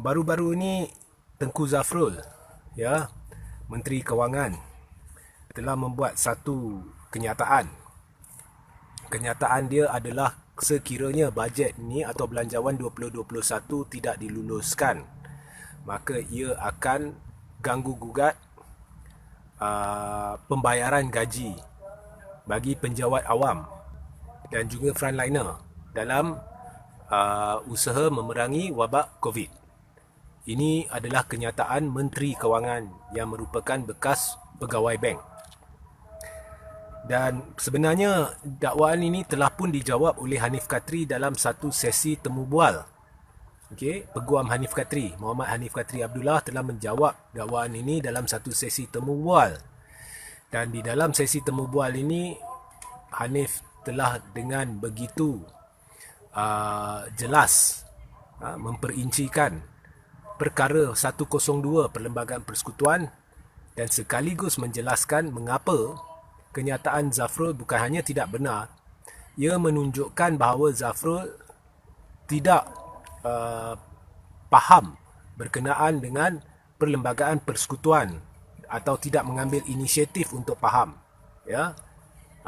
Baru-baru ini Tengku Zafrul, ya, Menteri Kewangan, telah membuat satu kenyataan. Kenyataan dia adalah sekiranya bajet ni atau belanjawan 2021 tidak diluluskan, maka ia akan ganggu gugat pembayaran gaji bagi penjawat awam dan juga frontliner dalam usaha memerangi wabak COVID. Ini adalah kenyataan Menteri Kewangan yang merupakan bekas pegawai bank. Dan sebenarnya dakwaan ini telah pun dijawab oleh Hanif Katri dalam satu sesi temu bual. Okey, Peguam Hanif Katri, Muhammad Hanif Katri Abdullah telah menjawab dakwaan ini dalam satu sesi temu bual. Dan di dalam sesi temu bual ini, Hanif telah dengan begitu jelas memperincikan perkara 102 Perlembagaan Persekutuan dan sekaligus menjelaskan mengapa kenyataan Zafrul bukan hanya tidak benar, ia menunjukkan bahawa Zafrul tidak faham berkenaan dengan Perlembagaan Persekutuan atau tidak mengambil inisiatif untuk faham. Ya,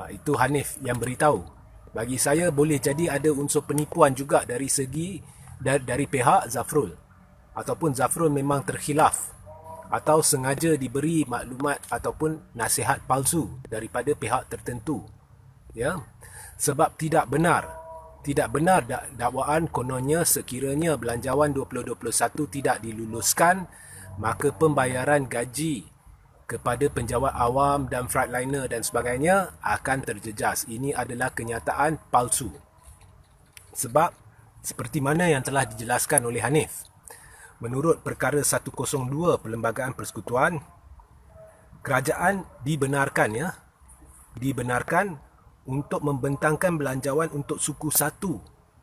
itu Hanif yang beritahu. Bagi saya boleh jadi ada unsur penipuan juga dari segi dari pihak Zafrul, ataupun Zafrul memang terkhilaf atau sengaja diberi maklumat ataupun nasihat palsu daripada pihak tertentu. Ya, sebab tidak benar dakwaan kononnya sekiranya belanjawan 2021 tidak diluluskan, maka pembayaran gaji kepada penjawat awam dan frontliner dan sebagainya akan terjejas. Ini adalah kenyataan palsu. Sebab seperti mana yang telah dijelaskan oleh Hanif, menurut perkara 102 Perlembagaan Persekutuan, kerajaan dibenarkan untuk membentangkan belanjawan untuk suku 1,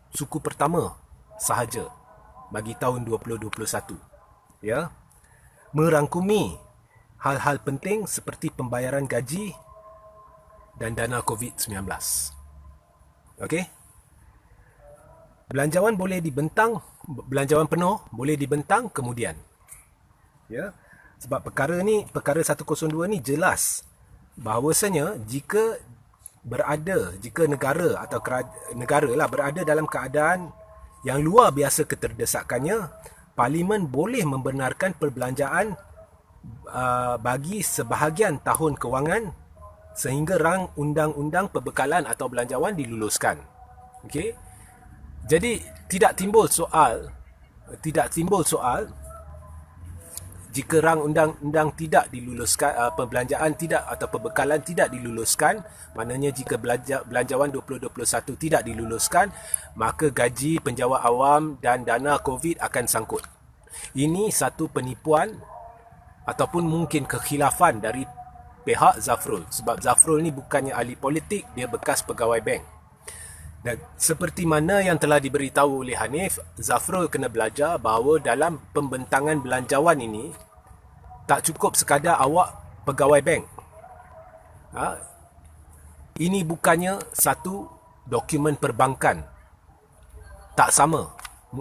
suku pertama sahaja bagi tahun 2021. Ya, merangkumi hal-hal penting seperti pembayaran gaji dan dana COVID-19. Okey? Belanjawan penuh boleh dibentang kemudian. Ya. Sebab perkara 102 ni jelas bahawasanya jika negara atau negara lah berada dalam keadaan yang luar biasa keterdesakannya, parlimen boleh membenarkan perbelanjaan bagi sebahagian tahun kewangan sehingga rang undang-undang perbekalan atau belanjawan diluluskan. Okey. Jadi tidak timbul soal jika rang undang-undang tidak diluluskan, perbelanjaan tidak atau perbekalan tidak diluluskan, maknanya jika belanjawan 2021 tidak diluluskan, maka gaji penjawat awam dan dana COVID akan sangkut. Ini satu penipuan ataupun mungkin kekhilafan dari pihak Zafrul. Sebab Zafrul ni bukannya ahli politik, dia bekas pegawai bank. Dan seperti mana yang telah diberitahu oleh Hanif, Zafrul kena belajar bahawa dalam pembentangan belanjawan ini, tak cukup sekadar awak pegawai bank. Ini bukannya satu dokumen perbankan. Tak sama.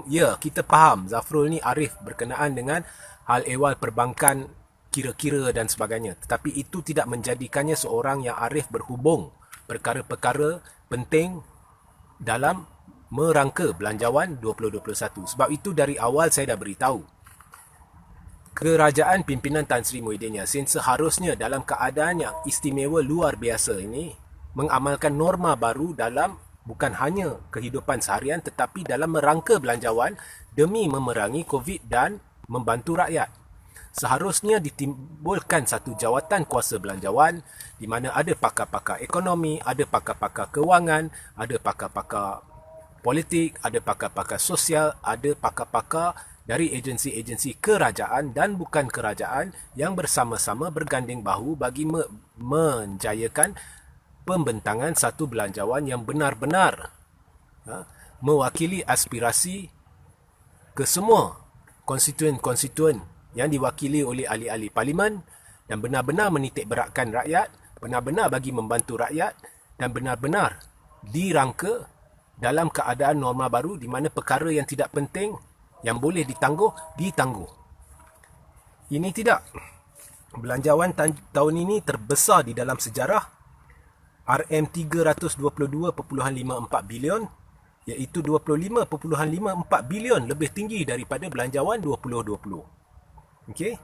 Ya, kita faham Zafrul ni arif berkenaan dengan hal ehwal perbankan, kira-kira dan sebagainya. Tetapi itu tidak menjadikannya seorang yang arif berhubung perkara-perkara penting dalam merangka belanjawan 2021. Sebab itu dari awal saya dah beritahu. Kerajaan pimpinan Tan Sri Muhyiddin Yassin seharusnya dalam keadaan yang istimewa luar biasa ini mengamalkan norma baru dalam bukan hanya kehidupan seharian tetapi dalam merangka belanjawan demi memerangi COVID dan membantu rakyat. Seharusnya ditimbulkan satu jawatan kuasa belanjawan di mana ada pakar-pakar ekonomi, ada pakar-pakar kewangan, ada pakar-pakar politik, ada pakar-pakar sosial, ada pakar-pakar dari agensi-agensi kerajaan dan bukan kerajaan yang bersama-sama berganding bahu bagi menjayakan pembentangan satu belanjawan yang benar-benar mewakili aspirasi ke semua konstituen-konstituen yang diwakili oleh ahli-ahli parlimen dan benar-benar menitik beratkan rakyat, benar-benar bagi membantu rakyat dan benar-benar dirangka dalam keadaan norma baru di mana perkara yang tidak penting Yang boleh ditangguh, ditangguh. Ini tidak. Belanjawan tahun ini terbesar di dalam sejarah, RM322.54 bilion, iaitu 25.54 bilion lebih tinggi daripada belanjawan 2020. Okey.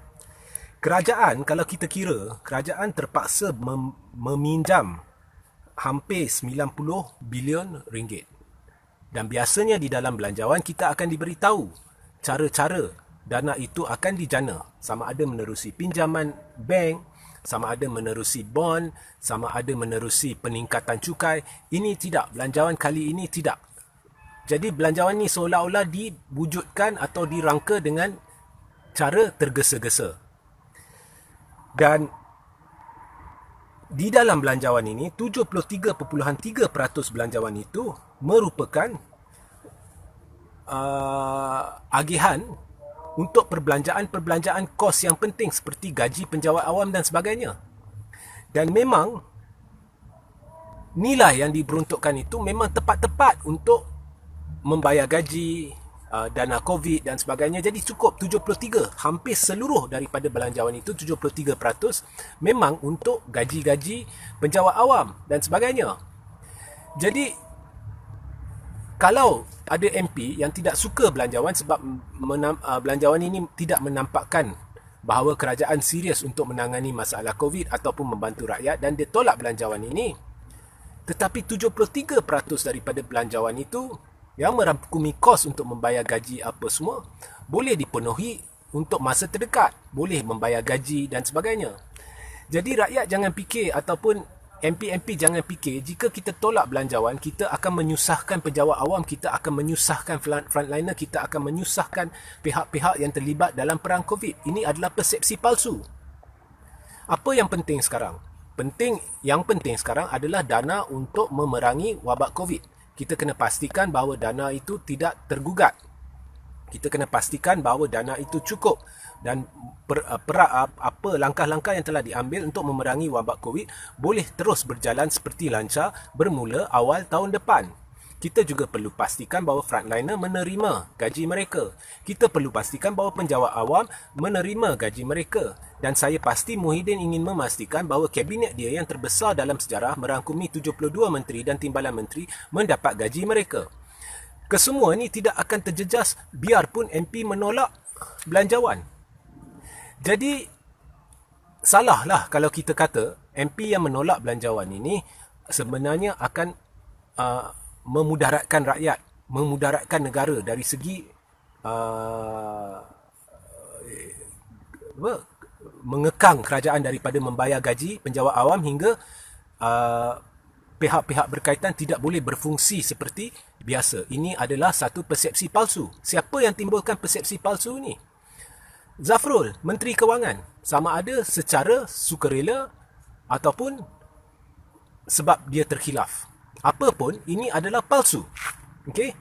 Kerajaan, kalau kita kira, kerajaan terpaksa meminjam hampir 90 bilion ringgit. Dan biasanya di dalam belanjawan kita akan diberitahu cara-cara dana itu akan dijana. Sama ada menerusi pinjaman bank, sama ada menerusi bond, sama ada menerusi peningkatan cukai. Ini tidak. Belanjawan kali ini tidak. Jadi belanjawan ini seolah-olah diwujudkan atau dirangka dengan cara tergesa-gesa. Dan di dalam belanjawan ini, 73.3% belanjawan itu merupakan agihan untuk perbelanjaan kos yang penting seperti gaji penjawat awam dan sebagainya. Dan memang nilai yang diperuntukkan itu memang tepat-tepat untuk membayar gaji, dana COVID dan sebagainya. Jadi cukup 73, hampir seluruh daripada belanjawan itu 73% memang untuk gaji-gaji penjawat awam dan sebagainya. Jadi kalau ada MP yang tidak suka belanjawan sebab belanjawan ini tidak menampakkan bahawa kerajaan serius untuk menangani masalah COVID ataupun membantu rakyat dan dia tolak belanjawan ini, tetapi 73% daripada belanjawan itu yang merangkumi kos untuk membayar gaji apa semua boleh dipenuhi untuk masa terdekat, boleh membayar gaji dan sebagainya. Jadi rakyat jangan fikir ataupun MP-MP jangan fikir jika kita tolak belanjawan kita akan menyusahkan penjawat awam, kita akan menyusahkan frontliner, kita akan menyusahkan pihak-pihak yang terlibat dalam perang COVID. Ini adalah persepsi palsu. Apa yang penting sekarang? Yang penting sekarang adalah dana untuk memerangi wabak COVID. Kita kena pastikan bahawa dana itu tidak tergugat. Kita kena pastikan bahawa dana itu cukup dan apa langkah-langkah yang telah diambil untuk memerangi wabak COVID boleh terus berjalan seperti lancar bermula awal tahun depan. Kita juga perlu pastikan bahawa frontliner menerima gaji mereka. Kita perlu pastikan bahawa penjawat awam menerima gaji mereka. Dan saya pasti Muhyiddin ingin memastikan bahawa kabinet dia yang terbesar dalam sejarah merangkumi 72 menteri dan timbalan menteri mendapat gaji mereka. Kesemua ini tidak akan terjejas biarpun MP menolak belanjawan. Jadi salahlah kalau kita kata MP yang menolak belanjawan ini sebenarnya akan memudaratkan rakyat, memudaratkan negara dari segi mengekang kerajaan daripada membayar gaji penjawat awam hingga pihak-pihak berkaitan tidak boleh berfungsi seperti biasa. Ini adalah satu persepsi palsu. Siapa yang timbulkan persepsi palsu ini? Zafrul, Menteri Kewangan. Sama ada secara sukarela ataupun sebab dia terkhilaf. Apapun, ini adalah palsu. Okey?